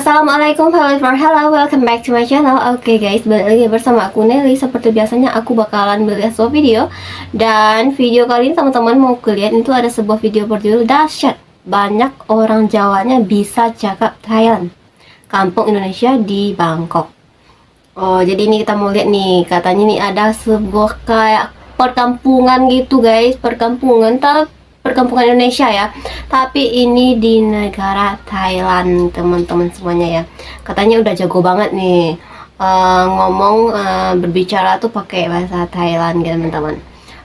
Assalamualaikum, hello, welcome back to my channel. Oke guys, balik lagi bersama aku Nelly. Seperti biasanya aku bakalan belikan sebuah video. Dan video kali ini teman-teman mau kalian itu ada sebuah video berjudul Dahsyat, banyak orang Jawanya bisa cakap Thailand, kampung Indonesia di Bangkok. Oh, jadi ini kita mau lihat nih, katanya nih ada sebuah kayak perkampungan gitu guys, perkampungan Indonesia ya, tapi ini di negara Thailand teman-teman semuanya ya. Katanya udah jago banget nih berbicara tuh pakai bahasa Thailand gitu teman-teman.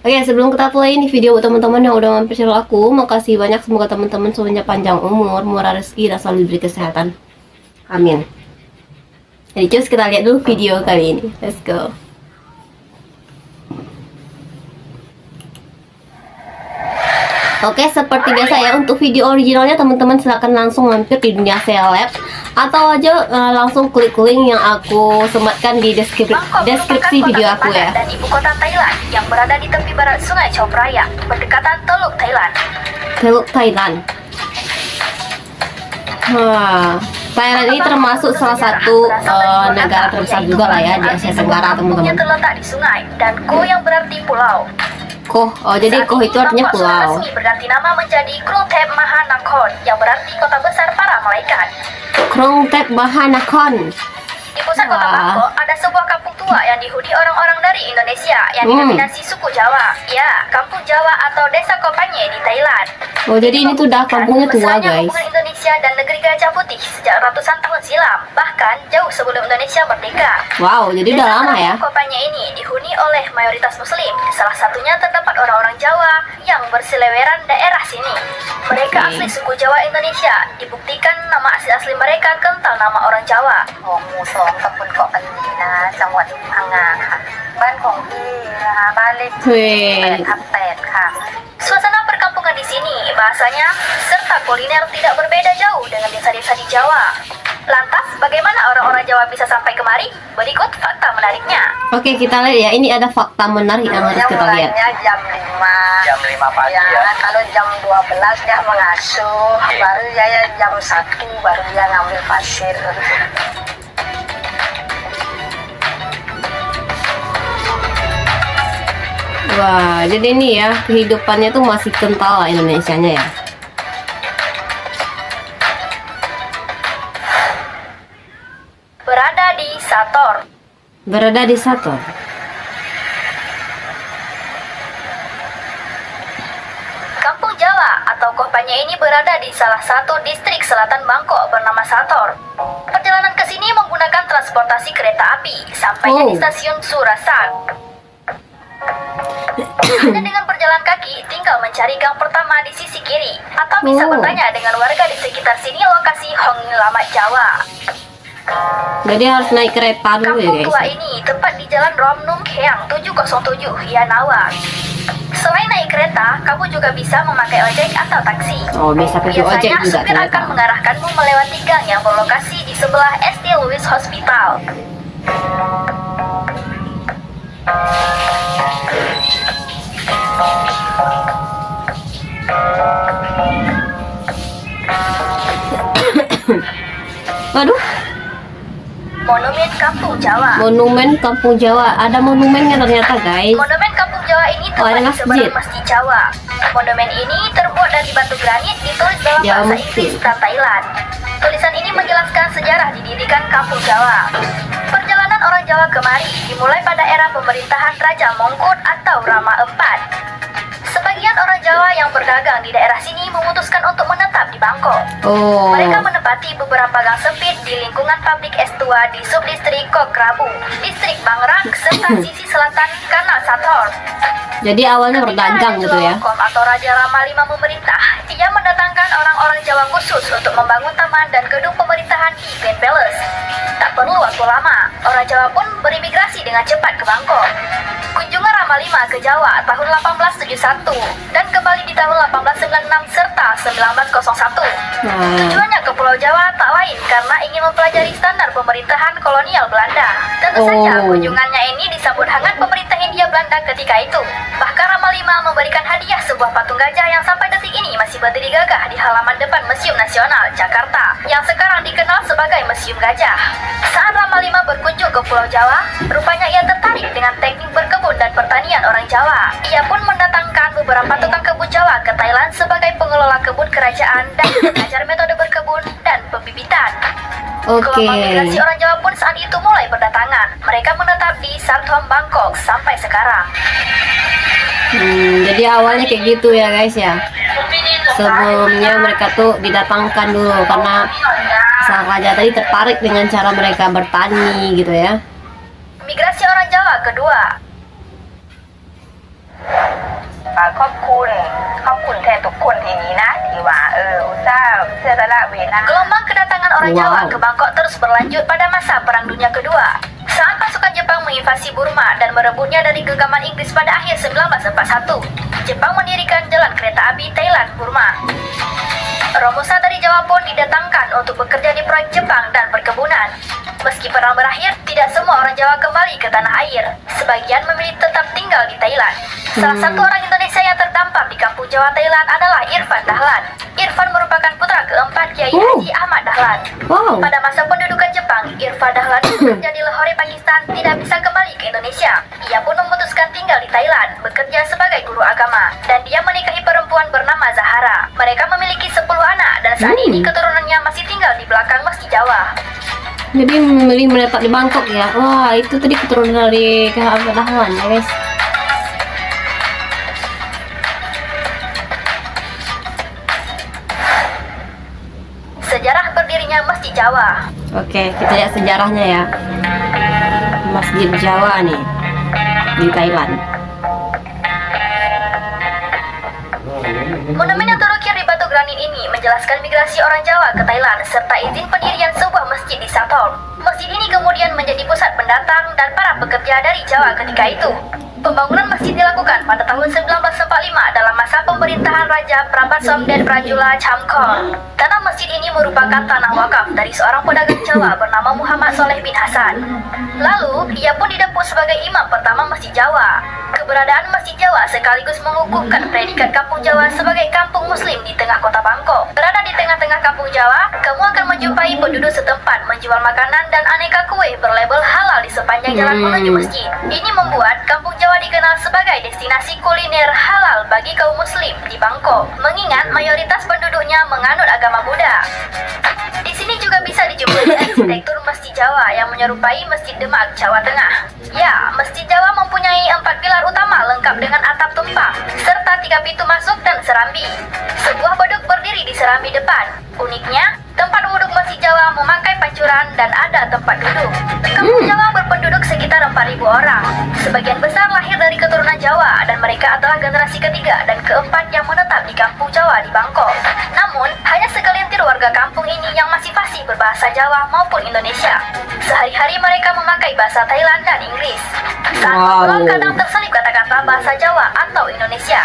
Oke, sebelum kita play ini video buat teman-teman yang udah mampir channel aku, makasih banyak, semoga teman-teman semuanya panjang umur, murah rezeki, dan selalu diberi kesehatan, amin. Jadi cus kita lihat dulu video kali ini, let's go. Oke, seperti biasa ya, untuk video originalnya teman-teman silahkan langsung mampir di Dunia Seleb, atau aja langsung klik link yang aku sematkan di deskripsi video aku ya. Dan ibu kota Thailand yang berada di tepi barat Sungai Chao Phraya, berdekatan Teluk Thailand. Teluk Thailand. Thailand ini termasuk salah satu negara terbesar juga lah ya di Asia Tenggara teman-teman. Terletak di sungai dan Ko yang berarti pulau. Koh, jadi Koh itu artinya pulau. Resmi berganti nama menjadi Krungthep Mahanakhon yang berarti kota besar para malaikat. Krungthep Mahanakhon. Di pusat kota Bangkok ada sebuah kampung tua yang dihuni orang-orang dari Indonesia yang didominasi suku Jawa. Ya, kampung Jawa atau desa Kopanye di Thailand. Oh, jadi ini tuh udah kampungnya tua guys. Hubungan Indonesia dan negeri Gajah Putih sejak ratusan tahun silam, bahkan jauh sebelum Indonesia merdeka. Wow, jadi udah lama ya. Kopanye ini dihuni oleh mayoritas Muslim. Salah satunya terdapat orang-orang Jawa yang berseliweran daerah sini. Mereka asli suku Jawa Indonesia. Dibuktikan nama asli mereka kental nama orang Jawa. ตำบลเกาะปันนีนะคะจังหวัดพังงาค่ะบ้านของพี่นะคะบ้านเลขที่8/8 ค่ะ Suasana perkampungan di sini bahasanya serta kuliner tidak berbeda jauh dengan desa-desa di Jawa. Lantas bagaimana orang-orang Jawa bisa sampai kemari? Berikut fakta menariknya. Oke, kita lihat ya, ini ada fakta menarik yang harus kita lihat. Jam 5 pagi ya. Kalau jam 12 dia mengasuh, baru dia jam 1 baru dia ngambil pasir. Wah, jadi ini ya, kehidupannya tuh masih kental lah Indonesianya ya. Berada di Sator. Berada di Sator. Kampung Jawa atau Kopanye ini berada di salah satu distrik selatan Bangkok bernama Sator. Perjalanan ke sini menggunakan transportasi kereta api. Sampainya di stasiun Surasan. Anda dengan berjalan kaki tinggal mencari gang pertama di sisi kiri, atau bisa bertanya dengan warga di sekitar sini lokasi Hong Lamat Jawa. Jadi harus naik kereta dulu ya guys. Kampung tua ini tepat di Jalan Rom Nung Keang 707 Yanawa. Selain naik kereta, kamu juga bisa memakai ojek atau taksi. Oh, bisa pakai ojek juga. Supir akan mengarahkanmu melewati gang yang berlokasi di sebelah ST Louis Hospital. Waduh. Monumen Kampung Jawa. Monumen Kampung Jawa. Ada monumennya ternyata guys. Monumen Kampung Jawa ini tepat di seberang Masjid Jawa. Monumen ini terbuat dari batu granit, ditulis dalam bahasa Inggris dan Thailand. Tulisan ini menjelaskan sejarah didirikan Kampung Jawa. Perjalanan orang Jawa kemari dimulai pada era pemerintahan Raja Mongkut atau Rama IV. Sebagian orang Jawa yang berdagang di daerah sini memutuskan untuk menetap di Bangkok. Mereka menempati beberapa gang sempit di lingkungan pabrik S2 di subdistrik Kok Krabu, distrik Bangrak, serta sisi selatan Kanal Sator. Jadi awalnya berdagang gitu ya. Atau Raja Rama V memerintah, ia mendatangkan orang-orang Jawa khusus untuk membangun taman dan gedung pemerintahan di Grand Palace. Tak perlu waktu lama, orang Jawa pun berimigrasi dengan cepat ke Bangkok. Kunjungan Rama V ke Jawa tahun 1871 dan kembali di tahun 1896 serta 1901. Tujuannya ke Pulau Jawa tak lain karena ingin mempelajari standar pemerintahan kolonial Belanda. Tentu saja kunjungannya ini disambut hangat pemerintah Hindia Belanda ketika itu. Bahkan Rama V memberikan hadiah sebuah patung gajah yang sampai detik ini masih berdiri gagah di halaman depan Museum Nasional Jakarta, yang sekarang dikenal sebagai sebagai Museum Gajah. Saat Rama V berkunjung ke Pulau Jawa, rupanya ia tertarik dengan teknik berkebun dan pertanian orang Jawa. Ia pun mendatangkan beberapa tukang kebun Jawa ke Thailand sebagai pengelola kebun kerajaan dan mengajar metode berkebun dan pembibitan. Gelombang migrasi orang Jawa pun saat itu mulai berdatangan. Mereka menetap di Sarthom, Bangkok sampai sekarang. Jadi awalnya kayak gitu ya guys ya. Sebelumnya mereka tuh didatangkan dulu karena sang raja tadi tertarik dengan cara mereka bertani gitu ya. Migrasi orang Jawa kedua. ขอบคุณแทนทุกคนที่นี้นะที่ว่าอุตส่าห์เสียสละเวลา Gelombang kedatangan orang Jawa ke Bangkok terus berlanjut pada masa Perang Dunia Kedua. Saat pasukan Jepang menginvasi Burma dan merebutnya dari genggaman Inggris pada akhir 1941, Jepang mendirikan jalan kereta api Thailand-Burma. Romusa dari Jawa pun didatangkan untuk bekerja di proyek Jepang dan perkebunan. Meski perang berakhir, tidak semua orang Jawa kembali ke tanah air. Sebagian memilih tetap tinggal di Thailand. Salah satu orang Indonesia yang terdampar di kampung Jawa Thailand adalah Irfan Dahlan. Irfan merupakan putra keempat Kiai Haji Ahmad Dahlan. Pada masa pendudukan Jepang, Irfan Dahlan bekerja di Lahore, Pakistan, tidak bisa kembali ke Indonesia. Ia pun memutuskan tinggal di Thailand, bekerja sebagai guru agama. Dan dia menikahi perempuan bernama Zahara. Mereka memiliki 10 anak dan saat ini keturunannya masih tinggal di belakang Masjid Jawa. Jadi memilih menetap di Bangkok ya. Wah, itu tadi keturunan dari Ahmad Dahlan ya guys. Sejarah berdirinya Masjid Jawa. Oke, kita lihat sejarahnya ya. Masjid Jawa nih di Thailand. Monumen yang terukir di batu granit ini menjelaskan migrasi orang Jawa ke Thailand serta izin pendirian sebuah masjid di Sarthom. Masjid ini kemudian menjadi pusat pendatang dan para pekerja dari Jawa ketika itu. Pembangunan masjid dilakukan pada tahun 1945 dalam masa pemerintahan Raja Prabatsomdet Prajula Chamkon. Tanah masjid ini merupakan tanah wakaf dari seorang pedagang Jawa bernama Muhammad Soleh bin Hasan. Lalu, ia pun didapuk sebagai imam pertama Masjid Jawa. Keberadaan Masjid Jawa sekaligus mengukuhkan predikat Kampung Jawa sebagai kampung muslim di tengah kota Bangkok. Berada di tengah-tengah Kampung Jawa, kamu akan menjumpai penduduk setempat menjual makanan dan aneka kue berlabel halal di sepanjang jalan menuju masjid. Ini membuat Kampung Jawa dikenal sebagai destinasi kuliner halal bagi kaum muslim di Bangkok, mengingat mayoritas penduduknya menganut agama Buddha. Di sini juga bisa dijumpai arsitektur Masjid Jawa yang menyerupai Masjid Demak, Jawa Tengah. Ya, Masjid Jawa mempunyai 4 pilar utama lengkap dengan atap tumpang, serta 3 pintu masuk dan serambi. Sebuah beduk berdiri di serambi depan. Uniknya, tempat wuduk Masjid Jawa memakai pancuran dan ada tempat duduk. Kampung Jawa berpenduduk sekitar 4.000 orang. Sebagian besar lahir dari keturunan Jawa dan mereka adalah generasi ketiga dan keempat yang menetap di Kampung Jawa di Bangkok. Namun, hanya segelintir warga kampung ini yang masih fasih berbahasa Jawa maupun Indonesia. Sehari-hari mereka memakai bahasa Thailand dan Inggris. Saat ngobrol kadang terselip kata-kata bahasa Jawa atau Indonesia.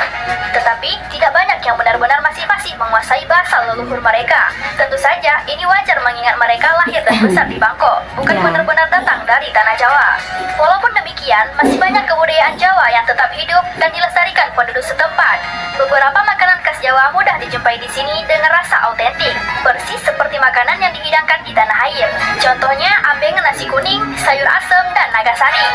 Tetapi, tidak banyak yang benar-benar masih fasih menguasai bahasa leluhur mereka. Tentu saja, ini wajar mengingat mereka lahir dan besar di Bangkok, bukan benar-benar datang dari tanah Jawa. Walaupun demikian, masih banyak kebudayaan Jawa yang tetap hidup dan dilestarikan penduduk setempat. Beberapa makanan khas Jawa mudah dijumpai di sini dengan rasa autentik, persis seperti makanan yang dihidangkan di tanah air. Contohnya ambeng nasi kuning, sayur asem, dan naga sari.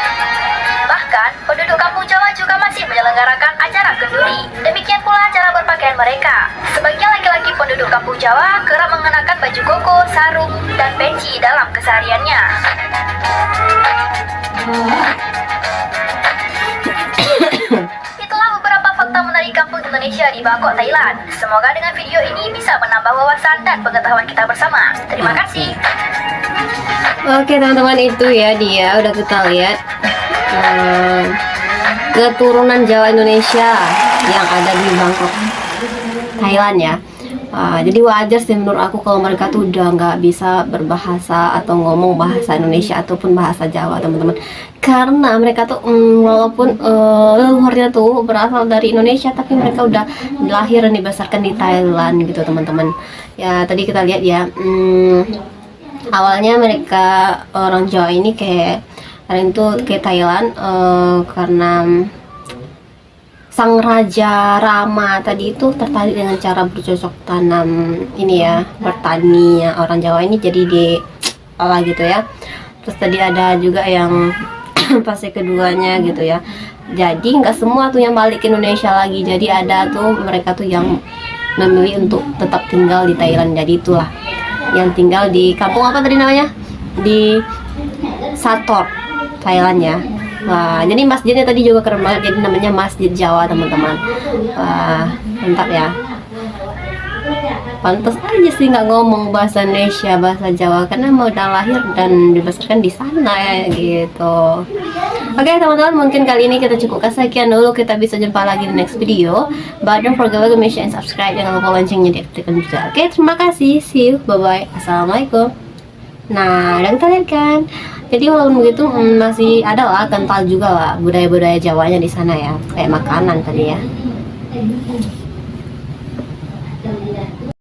Bahkan, penduduk Kampung Jawa juga masih menyelenggarakan acara kenduri. Demikian pula cara berpakaian mereka. Sebagian laki-laki penduduk Kampung Jawa kerap mengenakan baju koko, sarung, dan peci dalam kesehariannya. Itulah beberapa fakta menarik kampung Indonesia di Bangkok, Thailand. Semoga dengan video ini bisa menambah wawasan dan pengetahuan kita bersama. Terima kasih. Oke teman-teman, itu ya dia udah kita lihat keturunan Jawa Indonesia yang ada di Bangkok, Thailand ya. Jadi wajar sih menurut aku kalau mereka tuh udah nggak bisa berbahasa atau ngomong bahasa Indonesia ataupun bahasa Jawa teman-teman, karena mereka tuh walaupun leluhurnya tuh berasal dari Indonesia, tapi mereka udah lahir dan dibesarkan di Thailand gitu teman-teman. Ya tadi kita lihat ya, awalnya mereka orang Jawa ini kayak kalian tuh ke Thailand karena sang raja Rama tadi itu tertarik dengan cara bercocok tanam ini ya, bertani ya, orang Jawa ini jadi di olah gitu ya. Terus tadi ada juga yang fase keduanya gitu ya. Jadi nggak semua tuh yang balik ke Indonesia lagi. Jadi ada tuh mereka tuh yang memilih untuk tetap tinggal di Thailand. Jadi itulah yang tinggal di kampung apa tadi namanya? Di Sator, Thailand ya. Wah, jadi masjidnya tadi juga keren banget. Jadi namanya Masjid Jawa teman-teman. Wah, mantap ya. Pantas aja sih nggak ngomong bahasa Indonesia, bahasa Jawa, karena mau udah lahir dan dibesarkan di sana ya gitu. Oke teman-teman, mungkin kali ini kita cukupkan sekian dulu. Kita bisa jumpa lagi di next video. But don't forget to like, share, and subscribe. Jangan lupa loncengnya diaktifkan juga. Oke, terima kasih. See you. Bye-bye. Assalamualaikum. Nah, dan kita lihat kan. Jadi walaupun begitu masih ada lah, kental juga lah budaya-budaya Jawanya di sana ya. Kayak makanan tadi ya.